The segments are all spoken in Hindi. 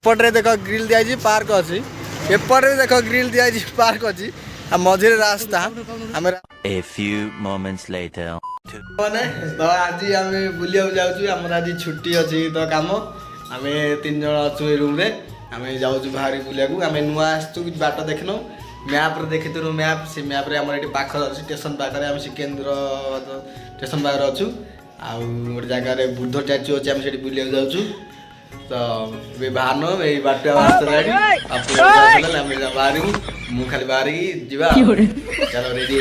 एपटे देख ग्रिल दिया पार्क अच्छी एपटे देख ग्रिल दिया पार्क अच्छी मझे रास्ता आम A few moments later. तो आज आम बुलिया जाऊँ आम आज छुट्टी अच्छी तो कम आम 3 जन अच्छु रूम रे आम जाऊँ बाहर बुलिया आम नुआ आसचु बाट देखन मैप देखी मैप से मैप रे ये पाख स्टेशन पाखे आम सिकेन्द्र स्टेशन पाखे अच्छु आउ गोटे जगह बुद्ध स्टाच्यू अच्छे आम से बुलिया जाऊँ तो ये बाहर यही बाट बाहर मु खाली बाहर जा चलो रेडी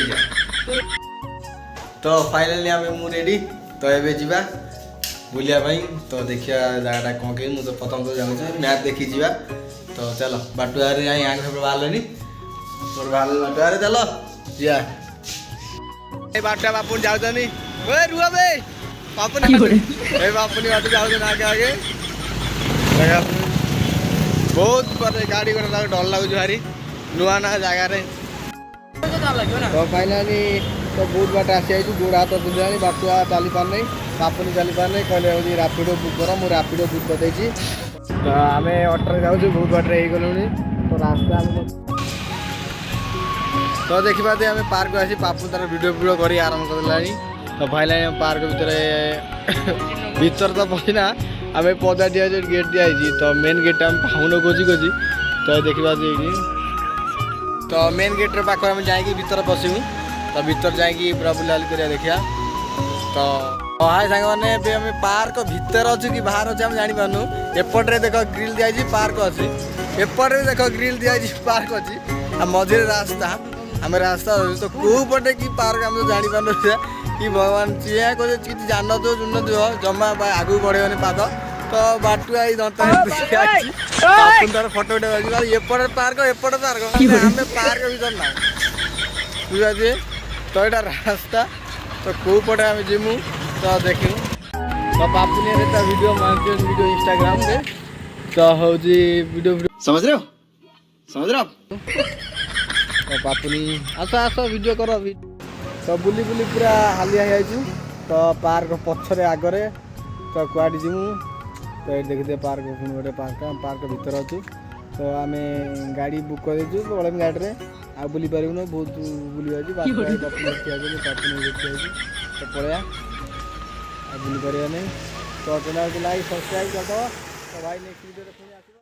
तो फाइनाली आम मु रेडी तो ये जा बुलिया तो देखिए जगह कौन कह मुझे प्रथम तो जाऊँ मैप देखी जा तो चलो बाटुआर यहाँ बाहर मोर बाहर बाटुआर चलो जा बाटुआ बापू जाऊँ रुआ बे बापू बापू बाटू जाऊँ आगे आगे बहुत गाड़ी गोटे डर लगुच भारी नुआ ना जगार तो फाइनाली तो बहुत बाट आसी गोड़ हाथ बुझा बाटुआ चली पार नहीं बापुनी चली पार नहीं कहले रापिडो बुक कर मुझे रापिडो बुक कर तो आम अटो जाऊँ बहुत बाटे हो गलुणी तो रास्ता तो देखा आम पार्क आसी पापू तार वीडियो कर आरम्भ कर तो फाइनाली पार्क भीतर तो पशिना आम पदा दिया गेट दिखाई तो मेन गेट आम पाऊन खोजी खोजी तो देखा तो मेन गेट पाखे आम जा भीतर पशु तो भीतर जाकि पूरा बुलाबुली कर देखा तो हाय सांग मैंने आम पार्क भीतर अच्छे कि बाहर अच्छे आम जापारू एपटे देख ग्रिल दिया पार्क अच्छी एपटे देख ग्रिल दिया पार्क अच्छी मझे रास्ता आम रास्ता तो कौ पटे कि पार्क आम तो जापारू कि भगवान चिया कि जान दो चुन दो जमा आगू बढ़ेनि पाद तो बाटुआ दंता फटो एपटे पार्क एपटे पार्क आम पार्क भीतर ना बुझे तो यहाँ रास्ता तो कौ पटे आम जीमु तो देखू तो पापुनी वीडियो वीडियो इंस्टाग्राम रे तो हूँ वीडियो समझ रहे हो तो पापुनी आस आस वीडियो कर तो बुली बुली पूरा हालिया हो तो पार्क पछरे आगरे तो कुआड़ी जीमु तो ये देखते पार्क पुणी गोटे पार्क भीतर अच्छु तो आम गाड़ी बुक कर बड़े गाड़ी में आ बुली पारूँ बहुत बुली तो पलैया बुली पार नहीं तो लाइक सब्सक्राइब करदे तो भाई नेक्स्ट वीडियो